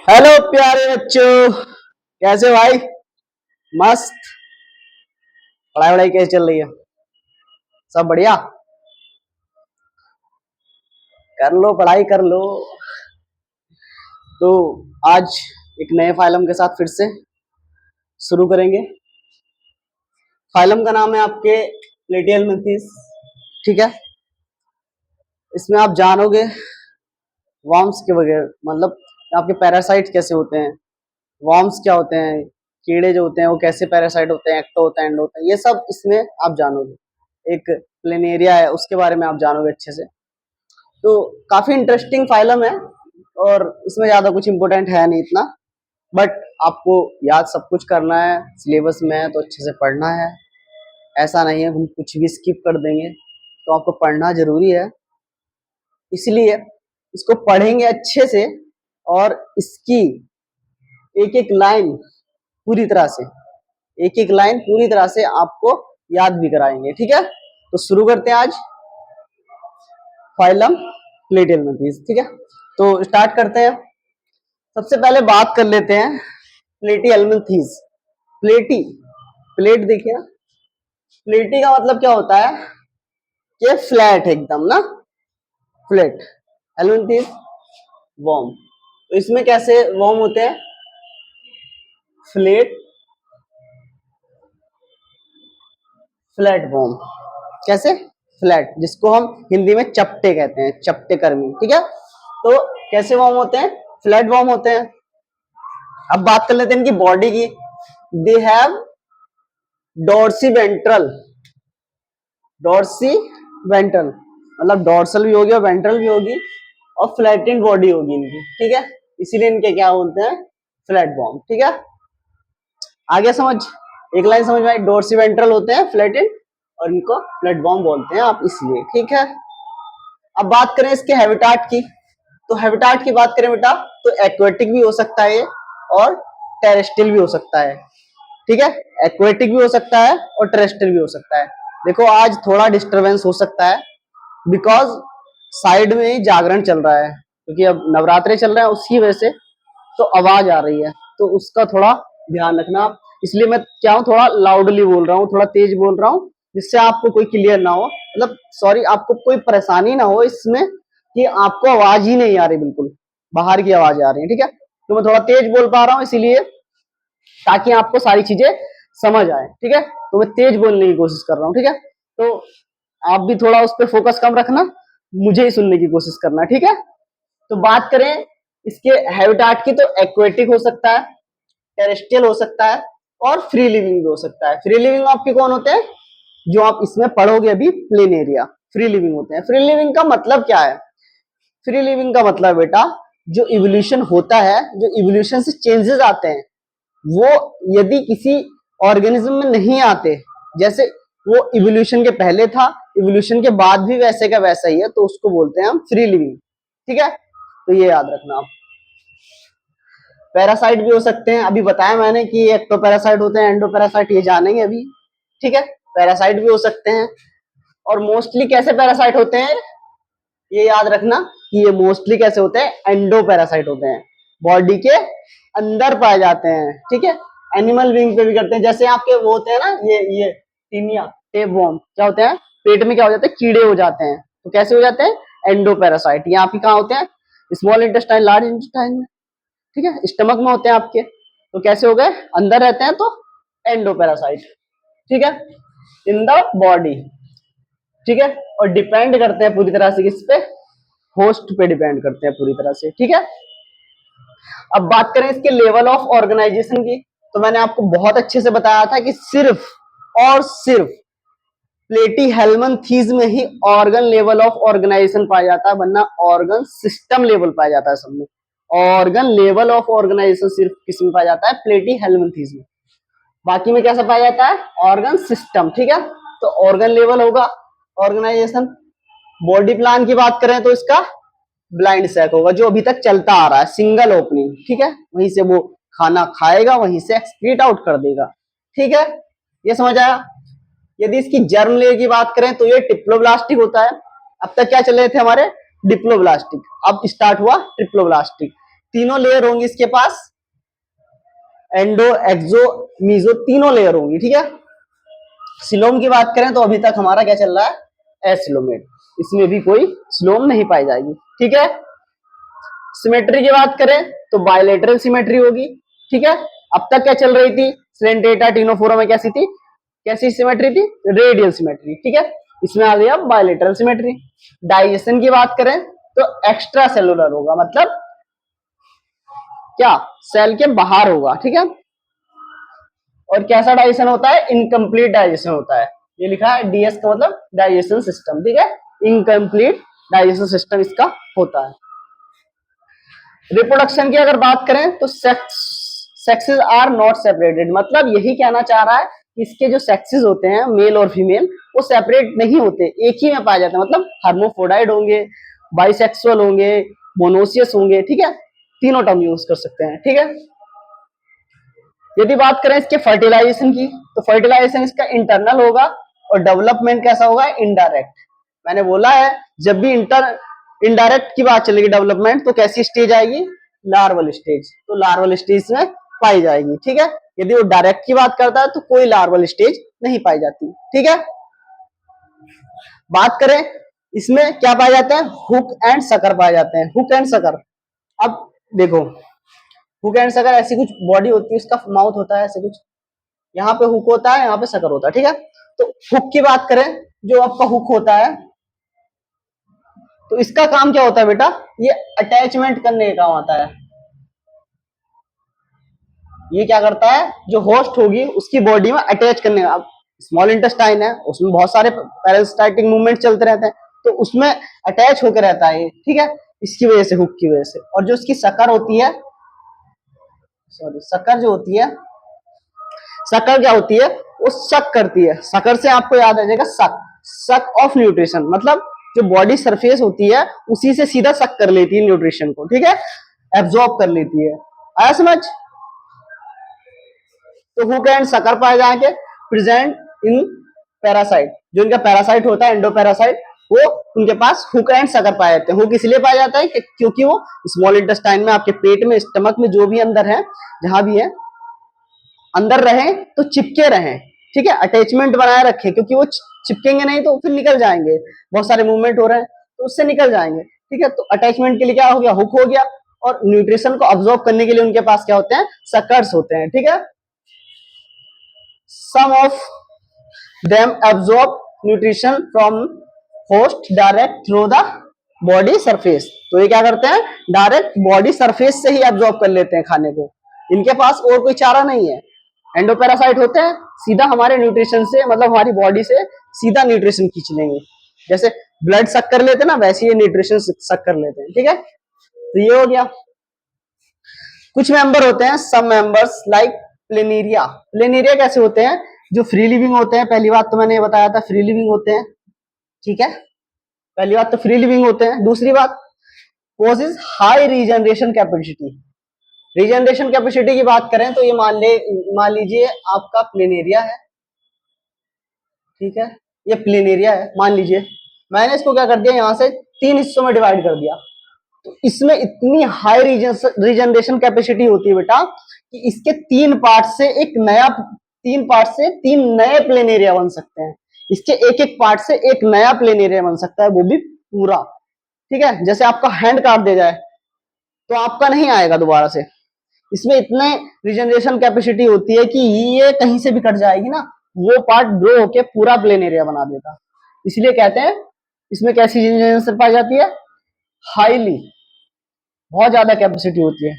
Hello प्यारे बच्चों, कैसे हो भाई? मस्त। पढ़ाई वढ़ाई कैसे चल रही है? सब बढ़िया? कर लो, पढ़ाई कर लो। तो आज एक नए फाइलम के साथ फिर से शुरू करेंगे। फाइलम का नाम है आपके प्लेटिहेल्मिंथेस। ठीक है। इसमें आप जानोगे वर्म्स के वगैरह, मतलब आपके पैरासाइट कैसे होते हैं, वर्म्स क्या होते हैं, कीड़े जो होते हैं वो कैसे पैरासाइट होते हैं, एक्टो होता है, एंडो होता है, ये सब इसमें आप जानोगे। एक प्लेनेरिया है उसके बारे में आप जानोगे अच्छे से। तो काफी इंटरेस्टिंग फाइलम है और इसमें ज्यादा कुछ इंपॉर्टेंट है नहीं इतना, बट आपको याद सब कुछ करना है, सिलेबस में है तो अच्छे से पढ़ना है। ऐसा नहीं है हम कुछ भी स्किप कर देंगे, तो आपको पढ़ना जरूरी है। इसलिए इसको पढ़ेंगे अच्छे से और इसकी एक एक लाइन पूरी तरह से, एक एक लाइन पूरी तरह से आपको याद भी कराएंगे। ठीक है, तो शुरू करते हैं आज फाइलम प्लेटिहेल्मिंथेस। ठीक है, तो स्टार्ट करते हैं। सबसे पहले बात कर लेते हैं प्लेटिहेल्मिंथेस। प्लेटी, प्लेट देखिए ना, प्लेटी का मतलब क्या होता है कि फ्लैट एकदम ना, फ्लैट। हेल्मिंथेस वॉर्म, तो इसमें कैसे वॉर्म होते हैं? Flat, flat warm. कैसे? फ्लैट, जिसको हम हिंदी में चपटे कहते हैं, चपटे कर्मी। ठीक है, तो कैसे वॉर्म होते हैं? फ्लैट वॉर्म होते हैं। अब बात कर लेते हैं इनकी बॉडी की। They have Dorsey ventral, Dorsey ventral मतलब डॉर्सल भी होगी और वेंट्रल भी होगी और फ्लैटेंड बॉडी होगी इनकी। ठीक है, इसीलिए इनके क्या बोलते हैं? Flat warm. ठीक है, आगे समझ, एक लाइन समझ में आई। डॉर्सी वेंट्रल होते हैं फ्लैटेंड और इनको फ्लैट वॉर्म बोलते हैं आप इसलिए। ठीक है, अब बात करें इसके हैबिटाट की। तो हैबिटाट की बात करें बेटा, तो एक्वेटिक भी हो सकता है और टेरेस्ट्रियल भी हो सकता है। ठीक है, एक्वेटिक भी हो सकता है और टेरेस्ट्रियल भी हो सकता है। देखो आज थोड़ा डिस्टरबेंस हो सकता है बिकॉज साइड में ही जागरण चल रहा है, क्योंकि अब नवरात्रे चल रहे हैं उसकी वजह से तो आवाज आ रही है, तो उसका थोड़ा ध्यान रखना। इसलिए मैं क्या हूँ, थोड़ा लाउडली बोल रहा हूँ, थोड़ा तेज बोल रहा हूँ, जिससे आपको कोई क्लियर ना हो, मतलब सॉरी, आपको कोई परेशानी ना हो इसमें कि आपको आवाज ही नहीं आ रही, बिल्कुल बाहर की आवाज आ रही है। ठीक है, तो मैं थोड़ा तेज बोल पा रहा हूँ इसीलिए, ताकि आपको सारी चीजें समझ आए। ठीक है, तो मैं तेज बोलने की कोशिश कर रहा हूँ। ठीक है, तो आप भी थोड़ा उस पर फोकस कम रखना, मुझे ही सुनने की कोशिश करना। ठीक है, तो बात करें इसके हैबिटाट की, तो एक्वेटिक हो सकता है, टेरेस्ट्रियल हो सकता है और फ्री लिविंग भी हो सकता है। फ्री लिविंग आपके कौन होते हैं? जो आप इसमें पढ़ोगे अभी, प्लेन एरिया फ्री लिविंग होते हैं। फ्री लिविंग का मतलब क्या है? फ्री लिविंग का मतलब बेटा, जो इवोल्यूशन होता है, जो इवोल्यूशन से चेंजेस आते हैं, वो यदि किसी ऑर्गेनिज्म में नहीं आते, जैसे वो इवोल्यूशन के पहले था, इवोल्यूशन के बाद भी वैसे का वैसा ही है, तो उसको बोलते हैं हम फ्री लिविंग। ठीक है, तो ये याद रखना आप। पैरासाइट भी हो सकते हैं, अभी बताया मैंने कि एक्टो पैरासाइट होते हैं, एंडो पैरासाइट ये जानेंगे अभी। ठीक है, पैरासाइट भी हो सकते हैं और मोस्टली कैसे पैरासाइट होते हैं ये याद रखना कि ये मोस्टली कैसे होते हैं? एंडो पैरासाइट होते हैं, बॉडी के अंदर पाए जाते हैं। ठीक है, एनिमल विंग पे भी करते हैं, जैसे आपके वो होते हैं ना, ये टीनिया, टेपवर्म, क्या होते हैं? पेट में क्या हो जाते हैं? कीड़े हो जाते हैं, तो कैसे हो जाते हैं? Endo parasite. ये आपके कहाँ होते हैं? स्मॉल इंटेस्टाइन, लार्ज इंटेस्टाइन में। ठीक है, स्टमक में होते हैं आपके, तो कैसे हो गए? अंदर रहते हैं, तो एंडो पैरासाइट। ठीक है, इन द बॉडी। ठीक है, और डिपेंड करते हैं पूरी तरह से किस पे? होस्ट पे डिपेंड करते हैं पूरी तरह से। ठीक है, अब बात करें इसके लेवल ऑफ ऑर्गेनाइजेशन की, तो मैंने आपको बहुत अच्छे से बताया था कि सिर्फ और सिर्फ प्लेटिहेल्मिंथेस में ही ऑर्गन लेवल ऑफ ऑर्गेनाइजेशन पाया जाता है, वरना ऑर्गन सिस्टम लेवल पाया जाता है सब में। ऑर्गन लेवल ऑफ ऑर्गेनाइजेशन सिर्फ किसमें पाया जाता है? प्लेटिहेल्मिंथेस में। बाकी में कैसा पाया जाता है? Organ system. ठीक है, तो ऑर्गन लेवल होगा ऑर्गेनाइजेशन। बॉडी प्लान की बात करें तो इसका ब्लाइंड सैक होगा, जो अभी तक चलता आ रहा है, सिंगल ओपनिंग। ठीक है, वहीं से वो खाना खाएगा, वहीं से एक्सक्रीट आउट कर देगा। ठीक है, ये समझ आया। यदि इसकी जर्म लेयर की बात करें तो ये टिप्लोब्लास्टिक होता है। अब तक क्या चल रहे थे हमारे? डिप्लोब्लास्टिक, अब स्टार्ट हुआ ट्रिप्लोब्लास्टिक। तीनों लेयर होंगी इसके पास, एंडो एक्सो मीजो तीनों लेयर होंगी, ठीक है। सिलोम की बात करें तो अभी तक हमारा क्या चल रहा है, एसिलोमेट, इसमें भी कोई सिलोम नहीं पाई जाएगी, ठीक है। सिमेट्री की बात करें तो बायलेटरल सिमेट्री होगी, ठीक है। अब तक क्या चल रही थी, सिलेंटेटा टिनोफोरा में कैसी थी, कैसी सिमेट्री थी, रेडियल सिमेट्री, ठीक है। इसमें आ गया बायलेटरल सिमेट्री। डाइजेशन की बात करें तो एक्स्ट्रा सेलुलर होगा, मतलब क्या, सेल के बाहर होगा, ठीक है। और कैसा डाइजेशन होता है, इनकम्प्लीट डाइजेशन होता है, ये लिखा है डीएस का मतलब डाइजेशन सिस्टम, ठीक है। इनकम्प्लीट डाइजेशन सिस्टम इसका होता है। रिप्रोडक्शन की अगर बात करें तो सेक्सेस आर नॉट सेपरेटेड, मतलब यही कहना चाह रहा है कि इसके जो सेक्सेस होते हैं मेल और फीमेल वो सेपरेट नहीं होते, एक ही में पाए जाते हैं, मतलब हर्मोफोडाइड होंगे, बाइसेक्सुअल होंगे, मोनोसियस होंगे, ठीक है। तीनों टर्म यूज कर सकते हैं, ठीक है। यदि बात करें इसके फर्टिलाइजेशन की तो फर्टिलाइजेशन इसका इंटरनल होगा और डेवलपमेंट कैसा होगा, इनडायरेक्ट। मैंने बोला है जब भी इनडायरेक्ट की बात चलेगी डेवलपमेंट तो कैसी स्टेज आएगी, लार्वल स्टेज, तो लार्वल स्टेज में पाई जाएगी, ठीक है। यदि वो डायरेक्ट की बात करता है तो कोई लार्वल स्टेज नहीं पाई जाती, ठीक है। बात करें इसमें क्या पाए जाते हैं, हुक एंड सकर पाए जाते हैं, हुक एंड सकर। अब देखो, हुक एंड सकर ऐसी कुछ बॉडी होती है, उसका माउथ होता है ऐसे कुछ, यहाँ पे हुक होता है, यहाँ पे सकर होता है, ठीक है। तो हुक की बात करें, जो आपका हुक होता है तो इसका काम क्या होता है बेटा, ये अटैचमेंट करने का काम आता है। ये क्या करता है, जो होस्ट होगी उसकी बॉडी में अटैच करने का। अब स्मॉल इंटेस्टाइन है, उसमें बहुत सारे पेरिस्टाल्टिक मूवमेंट चलते रहते हैं, तो उसमें अटैच होकर रहता है, ठीक है, इसकी वजह से, हुक की वजह से। और जो उसकी सकर होती है, सॉरी सकर जो होती है, सकर क्या होती है, वो सक करती है। सकर से आपको याद आ जाएगा सक, सक ऑफ न्यूट्रिशन, मतलब जो बॉडी सरफेस होती है उसी से सीधा सक कर लेती है न्यूट्रिशन को, ठीक है, एब्जॉर्ब कर लेती है। आया समझ। तो हुक एंड सकर पाए जाएंगे प्रेजेंट इन पैरासाइट, जो इनका पैरासाइट होता है एंडोपैरासाइट, वो उनके पास हुक एंड सकर पाए जाते हैं। हुक इसलिए पाया जाता है क्योंकि वो स्मॉल इंटेस्टाइन में, आपके पेट में, स्टमक में, जो भी अंदर है, जहां भी है, अंदर रहे तो चिपके रहे, ठीक है, अटैचमेंट बनाए रखे, क्योंकि वो चिपकेंगे नहीं तो फिर निकल जाएंगे, बहुत सारे मूवमेंट हो रहे हैं तो उससे निकल जाएंगे, ठीक है। तो अटैचमेंट के लिए क्या हो गया, हुक हो गया। और न्यूट्रिशन को अब्सॉर्ब करने के लिए उनके पास क्या होते हैं, सकर्स होते हैं, ठीक है। Some of them absorb nutrition from host direct through the body surface, तो ये क्या करते हैं, डायरेक्ट बॉडी सरफेस से ही एब्जॉर्ब कर लेते हैं खाने को, इनके पास और कोई चारा नहीं है। एंडोपैरासाइट होते हैं, सीधा हमारे न्यूट्रिशन से, मतलब हमारी बॉडी से सीधा न्यूट्रिशन खींच लेंगे, जैसे ब्लड सक कर लेते हैं ना, वैसे ये न्यूट्रिशन सक कर लेते हैं, ठीक है। तो ये हो गया। कुछ मेंबर होते हैं, सब मेंबर्स लाइक प्लेनेरिया। प्लेनेरिया कैसे होते हैं, जो फ्री लिविंग होते हैं, पहली बात तो मैंने ये बताया था, फ्री लिविंग होते हैं, ठीक है। पहली बात तो फ्री लिविंग होते हैं। दूसरी बात, poses high regeneration capacity. Regeneration capacity की बात करें तो ये मान लीजिए आपका प्लेनेरिया है, ठीक है, ये प्लेनेरिया है मान लीजिए, मैंने इसको क्या कर दिया, यहां से 3 हिस्सों में डिवाइड कर दिया। तो इसमें इतनी हाई रीजनरेशन कैपेसिटी होती है बेटा कि इसके 3 पार्ट से 3 नए प्लेन एरिया बन सकते हैं। इसके एक एक पार्ट से एक नया प्लेन एरिया बन सकता है, वो भी पूरा, ठीक है। जैसे आपका हैंड काट दे जाए तो आपका नहीं आएगा दोबारा से, इसमें इतने रीजनरेशन कैपेसिटी होती है कि ये कहीं से भी कट जाएगी ना, वो पार्ट ग्रो होके पूरा प्लेन एरिया बना देगा। इसलिए कहते हैं इसमें कैसी रीजनरेशन पाई जाती है, हाईली, बहुत ज्यादा कैपेसिटी होती है,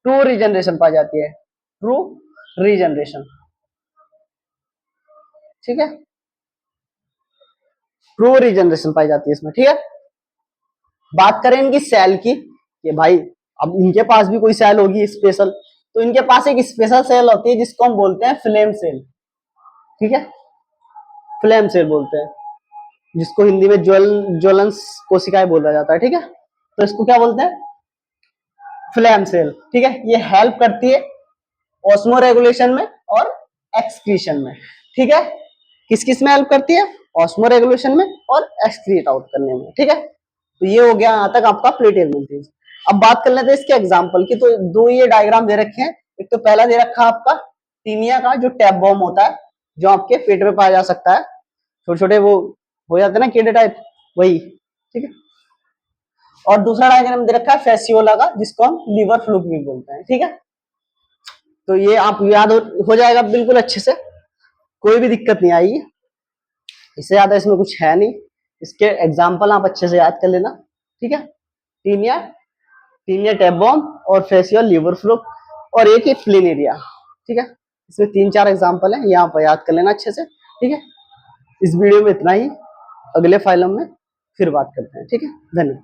ट्रू रीजनरेशन पाई जाती है, ट्रू रीजनरेशन, ठीक है, ट्रू रीजनरेशन पाई जाती है इसमें, ठीक है। बात करें इनकी सेल की, कि भाई अब इनके पास भी कोई सेल होगी स्पेशल, तो इनके पास एक स्पेशल सेल होती है जिसको हम बोलते हैं फ्लेम सेल, ठीक है, फ्लेम सेल बोलते हैं, जिसको हिंदी में ज्वलंस कोशिकाएं बोला जाता है, ठीक है। तो इसको क्या बोलते हैं, फ्लेम सेल, ठीक है। ये हेल्प करती है ऑस्मो रेगुलेशन में और एक्सक्रीशन में, ठीक है। किस किस में हेल्प करती है, ऑस्मो रेगुलेशन में और एक्सक्रीट आउट करने में, ठीक है। तो ये हो गया यहां तक आपका प्लेटियल मेम्ब्रेन। अब बात कर लेते हैं इसके एग्जाम्पल की। तो दो ये डायग्राम दे रखे हैं। एक तो पहला दे रखा है आपका टीनिया का, जो टैप वॉर्म होता है, जो आपके पेट में पाया जा सकता है, छोटे छोटे वो हो जाते हैं ना कीड़े टाइप, वही, ठीक है। और दूसरा डायग्राम दे रखा है फेसियोला का, जिसको हम लीवर फ्लूक भी बोलते हैं, ठीक है। तो ये आप याद हो जाएगा बिल्कुल अच्छे से, कोई भी दिक्कत नहीं आएगी। इससे ज्यादा इसमें कुछ है नहीं। इसके एग्जाम्पल आप अच्छे से याद कर लेना, ठीक है। टीनिया, टीनिया टैपवॉर्म, और फेसियल लीवर फ्लूक, और एक ही फ्लिनेरिया, ठीक है। इसमें 3-4 एग्जाम्पल है, यहाँ पर याद कर लेना अच्छे से, ठीक है। इस वीडियो में इतना ही, अगले फाइलम में फिर बात करते हैं, ठीक है। धन्यवाद।